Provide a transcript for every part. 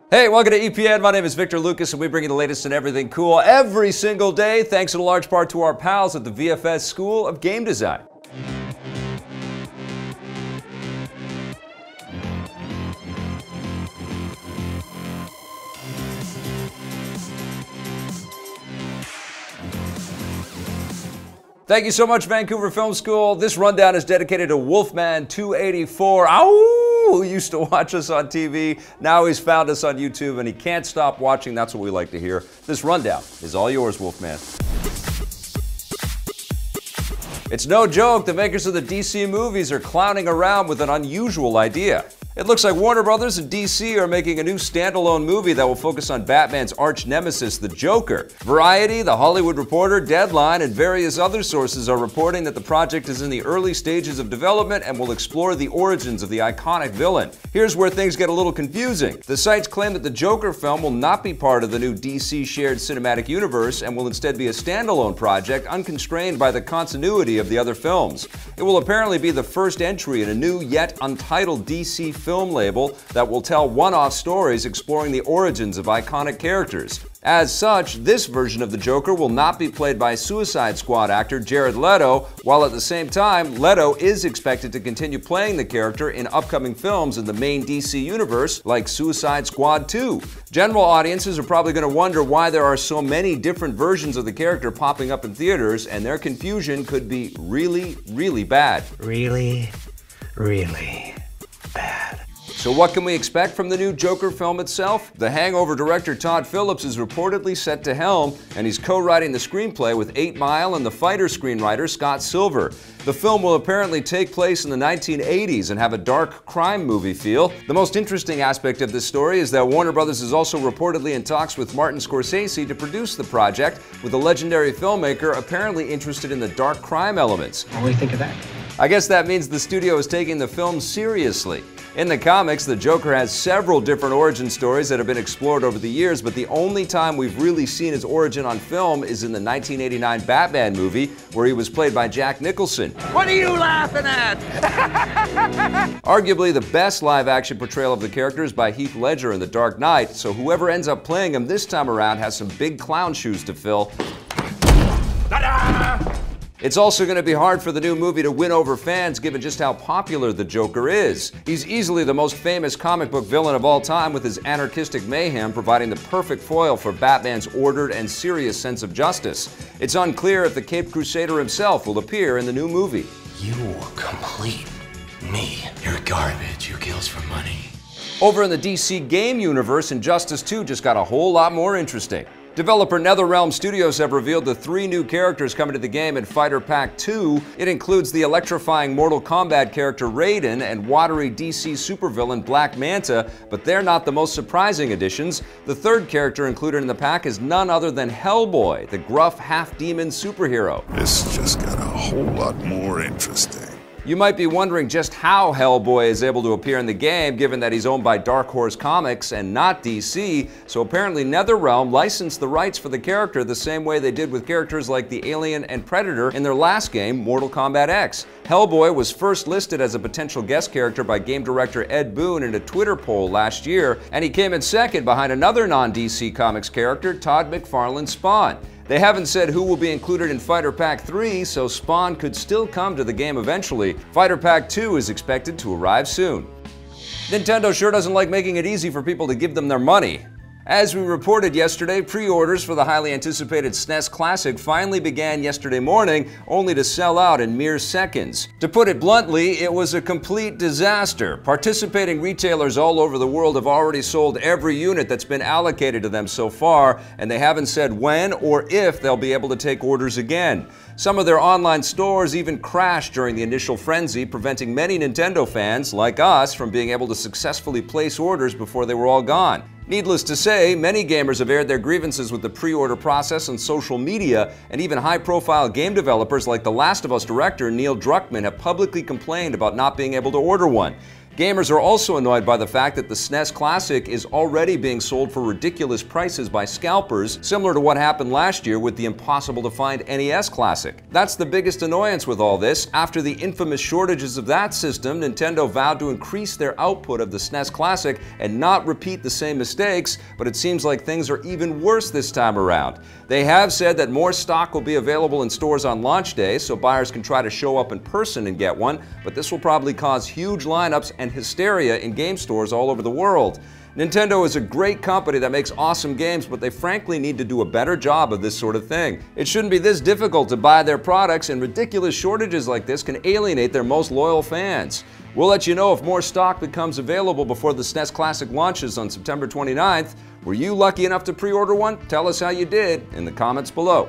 Hey, welcome to EPN. My name is Victor Lucas, and we bring you the latest in everything cool every single day, thanks in large part to our pals at the VFS School of Game Design. Thank you so much, Vancouver Film School. This rundown is dedicated to Wolfman 284. Ow! Who used to watch us on TV. Now he's found us on YouTube, and he can't stop watching. That's what we like to hear. This rundown is all yours, Wolfman. It's no joke, the makers of the DC movies are clowning around with an unusual idea. It looks like Warner Brothers and DC are making a new standalone movie that will focus on Batman's arch nemesis, the Joker. Variety, The Hollywood Reporter, Deadline, and various other sources are reporting that the project is in the early stages of development and will explore the origins of the iconic villain. Here's where things get a little confusing. The sites claim that the Joker film will not be part of the new DC shared cinematic universe and will instead be a standalone project unconstrained by the continuity of the other films. It will apparently be the first entry in a new yet untitled DC film label that will tell one-off stories exploring the origins of iconic characters. As such, this version of the Joker will not be played by Suicide Squad actor Jared Leto, while at the same time, Leto is expected to continue playing the character in upcoming films in the main DC universe, like Suicide Squad 2. General audiences are probably going to wonder why there are so many different versions of the character popping up in theaters, and their confusion could be really, really bad. Really bad. So what can we expect from the new Joker film itself? The Hangover director Todd Phillips is reportedly set to helm, and he's co-writing the screenplay with 8 Mile and The Fighter screenwriter Scott Silver. The film will apparently take place in the 1980s and have a dark crime movie feel. The most interesting aspect of this story is that Warner Brothers is also reportedly in talks with Martin Scorsese to produce the project, with a legendary filmmaker apparently interested in the dark crime elements. What do you think of that? I guess that means the studio is taking the film seriously. In the comics, the Joker has several different origin stories that have been explored over the years, but the only time we've really seen his origin on film is in the 1989 Batman movie, where he was played by Jack Nicholson. What are you laughing at? Arguably the best live-action portrayal of the character is by Heath Ledger in The Dark Knight, so whoever ends up playing him this time around has some big clown shoes to fill. Ta-da! It's also going to be hard for the new movie to win over fans given just how popular the Joker is. He's easily the most famous comic book villain of all time, with his anarchistic mayhem providing the perfect foil for Batman's ordered and serious sense of justice. It's unclear if the Caped Crusader himself will appear in the new movie. You complete me. You're garbage. You kills for money. Over in the DC game universe, Injustice 2 just got a whole lot more interesting. Developer NetherRealm Studios have revealed the 3 new characters coming to the game in Fighter Pack 2. It includes the electrifying Mortal Kombat character Raiden and watery DC supervillain Black Manta, but they're not the most surprising additions. The 3rd character included in the pack is none other than Hellboy, the gruff half-demon superhero. This just got a whole lot more interesting. You might be wondering just how Hellboy is able to appear in the game, given that he's owned by Dark Horse Comics and not DC, so apparently NetherRealm licensed the rights for the character the same way they did with characters like the Alien and Predator in their last game, Mortal Kombat X. Hellboy was first listed as a potential guest character by game director Ed Boon in a Twitter poll last year, and he came in second behind another non-DC Comics character, Todd McFarlane's Spawn. They haven't said who will be included in Fighter Pack 3, so Spawn could still come to the game eventually. Fighter Pack 2 is expected to arrive soon. Nintendo sure doesn't like making it easy for people to give them their money. As we reported yesterday, pre-orders for the highly anticipated SNES Classic finally began yesterday morning, only to sell out in mere seconds. To put it bluntly, it was a complete disaster. Participating retailers all over the world have already sold every unit that's been allocated to them so far, and they haven't said when or if they'll be able to take orders again. Some of their online stores even crashed during the initial frenzy, preventing many Nintendo fans, like us, from being able to successfully place orders before they were all gone. Needless to say, many gamers have aired their grievances with the pre-order process on social media, and even high-profile game developers like The Last of Us director Neil Druckmann have publicly complained about not being able to order one. Gamers are also annoyed by the fact that the SNES Classic is already being sold for ridiculous prices by scalpers, similar to what happened last year with the impossible-to-find NES Classic. That's the biggest annoyance with all this. After the infamous shortages of that system, Nintendo vowed to increase their output of the SNES Classic and not repeat the same mistakes, but it seems like things are even worse this time around. They have said that more stock will be available in stores on launch day, so buyers can try to show up in person and get one, but this will probably cause huge lineups and hysteria in game stores all over the world. Nintendo is a great company that makes awesome games, but they frankly need to do a better job of this sort of thing. It shouldn't be this difficult to buy their products, and ridiculous shortages like this can alienate their most loyal fans. We'll let you know if more stock becomes available before the SNES Classic launches on September 29th. Were you lucky enough to pre-order one? Tell us how you did in the comments below.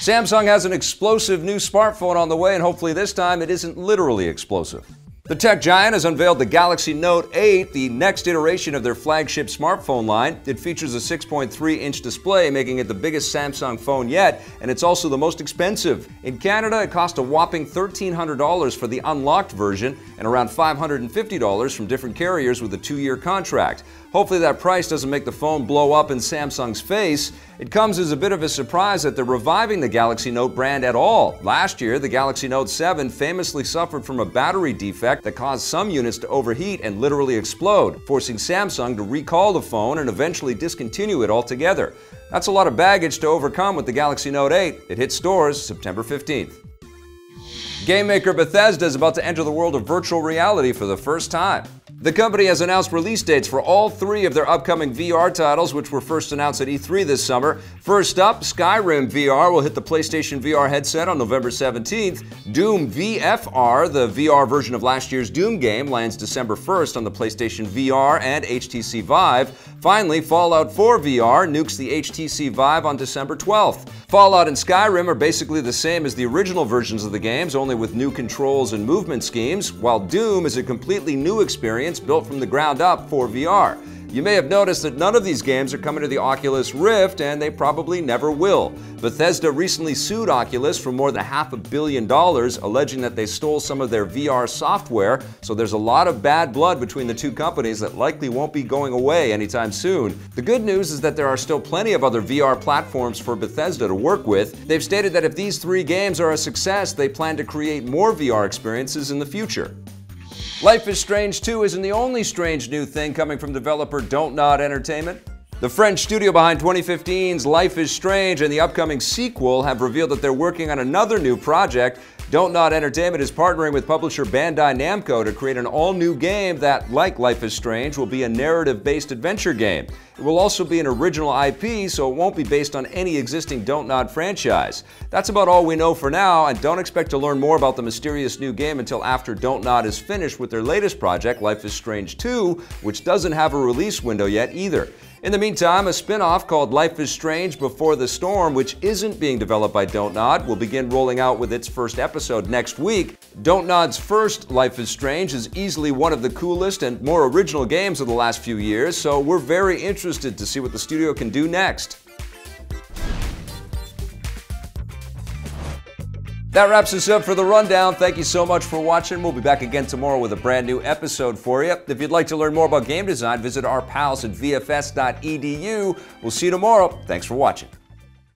Samsung has an explosive new smartphone on the way, and hopefully this time it isn't literally explosive. The tech giant has unveiled the Galaxy Note 8, the next iteration of their flagship smartphone line. It features a 6.3-inch display, making it the biggest Samsung phone yet, and it's also the most expensive. In Canada, it cost a whopping $1,300 for the unlocked version and around $550 from different carriers with a 2-year contract. Hopefully that price doesn't make the phone blow up in Samsung's face. It comes as a bit of a surprise that they're reviving the Galaxy Note brand at all. Last year, the Galaxy Note 7 famously suffered from a battery defect that caused some units to overheat and literally explode, forcing Samsung to recall the phone and eventually discontinue it altogether. That's a lot of baggage to overcome with the Galaxy Note 8. It hits stores September 15th. Game maker Bethesda is about to enter the world of virtual reality for the first time. The company has announced release dates for all 3 of their upcoming VR titles, which were first announced at E3 this summer. First up, Skyrim VR will hit the PlayStation VR headset on November 17th. Doom VFR, the VR version of last year's Doom game, lands December 1st on the PlayStation VR and HTC Vive. Finally, Fallout 4 VR nukes the HTC Vive on December 12th. Fallout and Skyrim are basically the same as the original versions of the games, only with new controls and movement schemes, while Doom is a completely new experience built from the ground up for VR. You may have noticed that none of these games are coming to the Oculus Rift, and they probably never will. Bethesda recently sued Oculus for more than $500 million, alleging that they stole some of their VR software, so there's a lot of bad blood between the two companies that likely won't be going away anytime soon. The good news is that there are still plenty of other VR platforms for Bethesda to work with. They've stated that if these 3 games are a success, they plan to create more VR experiences in the future. Life is Strange 2 isn't the only strange new thing coming from developer Don't Nod Entertainment. The French studio behind 2015's Life is Strange and the upcoming sequel have revealed that they're working on another new project. Don't Nod Entertainment is partnering with publisher Bandai Namco to create an all-new game that, like Life is Strange, will be a narrative-based adventure game. It will also be an original IP, so it won't be based on any existing Don't Nod franchise. That's about all we know for now, and don't expect to learn more about the mysterious new game until after Don't Nod is finished with their latest project, Life is Strange 2, which doesn't have a release window yet either. In the meantime, a spin-off called Life is Strange Before the Storm, which isn't being developed by Don't Nod, will begin rolling out with its first episode next week. Don't Nod's first Life is Strange is easily one of the coolest and more original games of the last few years, so we're very interested to see what the studio can do next. That wraps us up for the rundown. Thank you so much for watching. We'll be back again tomorrow with a brand new episode for you. If you'd like to learn more about game design, visit our pals at VFS.edu. We'll see you tomorrow. Thanks for watching.